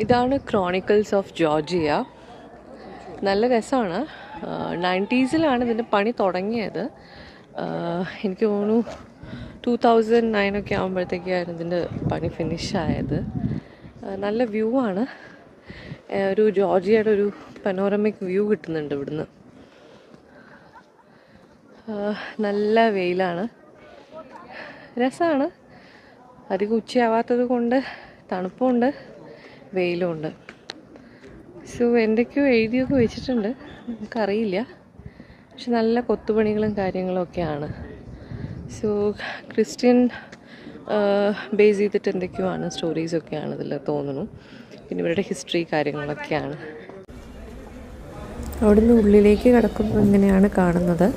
ഇതാണ് chronicles of Georgia. നല്ല രസമാണ്. 90s ഇതിൻ്റെ പണി തുടങ്ങിയത്. എനിക്ക് തോന്നുന്നു 2009 ഒക്കെ ആകുമ്പോഴത്തേക്കായിരുന്നു ഇതിൻ്റെ പണി ഫിനിഷായത്. നല്ല വ്യൂ ആണ്. ഒരു ജോർജിയയുടെ ഒരു പനോറമിക് വ്യൂ കിട്ടുന്നുണ്ട് ഇവിടുന്ന്. നല്ല വെയിലാണ്, രസമാണ്. അധികം ഉച്ചയാവാത്തത് കൊണ്ട് തണുപ്പുണ്ട്, വെയിലുമുണ്ട്. സോ എന്തൊക്കെയോ എഴുതിയൊക്കെ വെച്ചിട്ടുണ്ട്, നമുക്കറിയില്ല. പക്ഷെ നല്ല കൊത്തുപണികളും കാര്യങ്ങളൊക്കെയാണ്. സോ ക്രിസ്ത്യൻ ബേസ് ചെയ്തിട്ട് എന്തൊക്കെയോ ആണ്, സ്റ്റോറീസൊക്കെയാണ് ഇതിൽ തോന്നുന്നു. പിന്നെ ഇവരുടെ ഹിസ്റ്ററി കാര്യങ്ങളൊക്കെയാണ്. അവിടുന്ന് ഉള്ളിലേക്ക് കിടക്കുമ്പോൾ ഇങ്ങനെയാണ് കാണുന്നത്.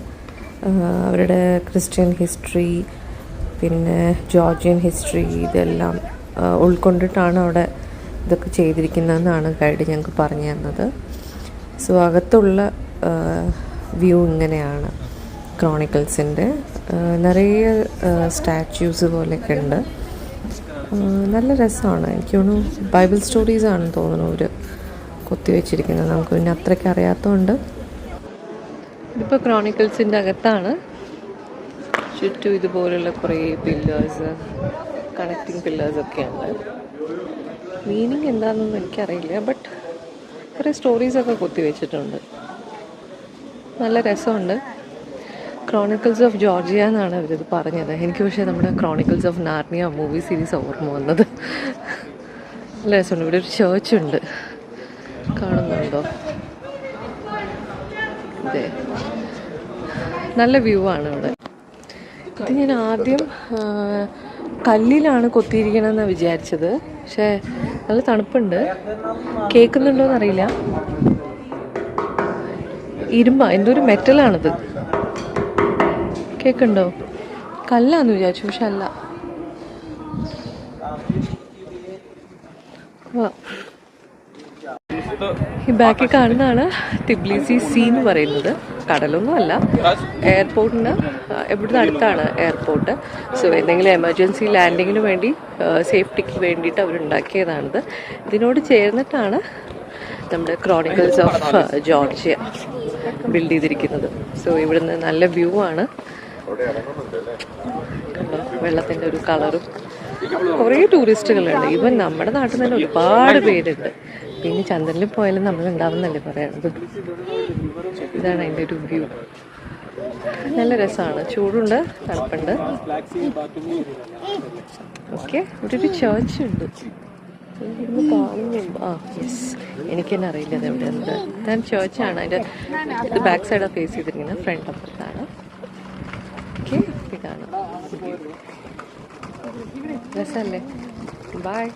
അവരുടെ ക്രിസ്ത്യൻ ഹിസ്റ്ററി, പിന്നെ ജോർജിയൻ ഹിസ്റ്ററി, ഇതെല്ലാം ഉൾക്കൊണ്ടിട്ടാണ് അവിടെ ഇതൊക്കെ ചെയ്തിരിക്കുന്നതെന്നാണ് ഗൈഡ് ഞങ്ങൾക്ക് പറഞ്ഞു തന്നത്. സോ അകത്തുള്ള വ്യൂ ഇങ്ങനെയാണ് ക്രോണിക്കിൾസിൻ്റെ. നിറയെ സ്റ്റാച്യൂസ് പോലെയൊക്കെ ഉണ്ട്. നല്ല രസമാണ്. എനിക്ക് തോന്നുന്നു ബൈബിൾ സ്റ്റോറീസാണെന്ന് തോന്നുന്നു അവർ കൊത്തിവെച്ചിരിക്കുന്നത്. നമുക്ക് പിന്നെ അത്രയ്ക്ക് അറിയാത്തതുകൊണ്ട്. ഇതിപ്പോൾ ക്രോണിക്കിൾസിൻ്റെ അകത്താണ്. ചുറ്റും ഇതുപോലുള്ള കുറേ പില്ലേഴ്സ്, കണക്റ്റിംഗ് പില്ലേഴ്സൊക്കെയുണ്ട്. മീനിങ് എന്താണെന്നൊന്നും എനിക്കറിയില്ല, ബട്ട് കുറേ സ്റ്റോറീസൊക്കെ കൊത്തിവെച്ചിട്ടുണ്ട്. നല്ല രസമുണ്ട്. ക്രോണിക്കിൾസ് ഓഫ് ജോർജിയ എന്നാണ് അവരിത് പറഞ്ഞത്. എനിക്ക് പക്ഷേ നമ്മുടെ ക്രോണിക്കിൾസ് ഓഫ് നാർണിയ മൂവി സീരീസ് ഓർമ്മ വന്നത്. നല്ല രസമുണ്ട്. ഇവിടെ ഒരു ചേർച്ചുണ്ട്, കാണുന്നുണ്ടോ? അതെ, നല്ല വ്യൂ ആണ് ഇവിടെ. ഇത് ഞാൻ ആദ്യം കല്ലിലാണ് കൊത്തിയിരിക്കണമെന്നാണ് വിചാരിച്ചത്. പക്ഷേ നല്ല തണുപ്പുണ്ട്. കേൾക്കുന്നുണ്ടോയെന്ന് അറിയില്ല. എന്തോ ഒരു മെറ്റലാണിത്. കേൾക്കുന്നുണ്ടോ? കല്ലാന്ന് വിചാരിച്ചു, പക്ഷെ അല്ല. ഈ ബാക്കിൽ കാണുന്നതാണ് തിബ്ലിസി സീ എന്ന് പറയുന്നത്. കടലൊന്നും അല്ല, എയർപോർട്ടിന് ഇവിടുന്ന് അടുത്താണ് എയർപോർട്ട്. സോ എന്തെങ്കിലും എമർജൻസി ലാൻഡിങ്ങിന് വേണ്ടി, സേഫ്റ്റിക്ക് വേണ്ടിയിട്ട് അവരുണ്ടാക്കിയതാണിത്. ഇതിനോട് ചേർന്നിട്ടാണ് നമ്മുടെ ക്രോണിക്കിൾസ് ഓഫ് ജോർജിയ ബിൽഡ് ചെയ്തിരിക്കുന്നത്. സോ ഇവിടുന്ന് നല്ല വ്യൂ ആണ്. കണ്ടോ, വെള്ളത്തിൻ്റെ ഒരു കളറും. കുറേ ടൂറിസ്റ്റുകളുണ്ട്. ഈവൻ നമ്മുടെ നാട്ടിൽ തന്നെ ഒരുപാട് പേരുണ്ട്. പിന്നെ ചന്ദ്രനിൽ പോയാലും നമ്മളുണ്ടാവുന്നല്ലേ പറയണത്. ഇതാണ് അതിൻ്റെ ഒരു വ്യൂ. നല്ല രസമാണ്. ചൂടുണ്ട്, തണുപ്പുണ്ട്. ഓക്കെ, ഇവിടെ ഒരു ചേർച്ച് ഉണ്ട്. ഇന്ന് കാണുന്നുണ്ട്. യെസ്, എനിക്ക് തന്നെ അറിയില്ല അത് എവിടെ ഉണ്ട്. ഞാൻ ചേർച്ചാണ്. അതിൻ്റെ ഇത് ബാക്ക് സൈഡാണ് ഫേസ് ചെയ്തിരിക്കുന്നത്, ഫ്രണ്ട് അപ്പുറത്താണ്. ഓക്കെ, ഇതാണ് രസമല്ലേ. ബൈ.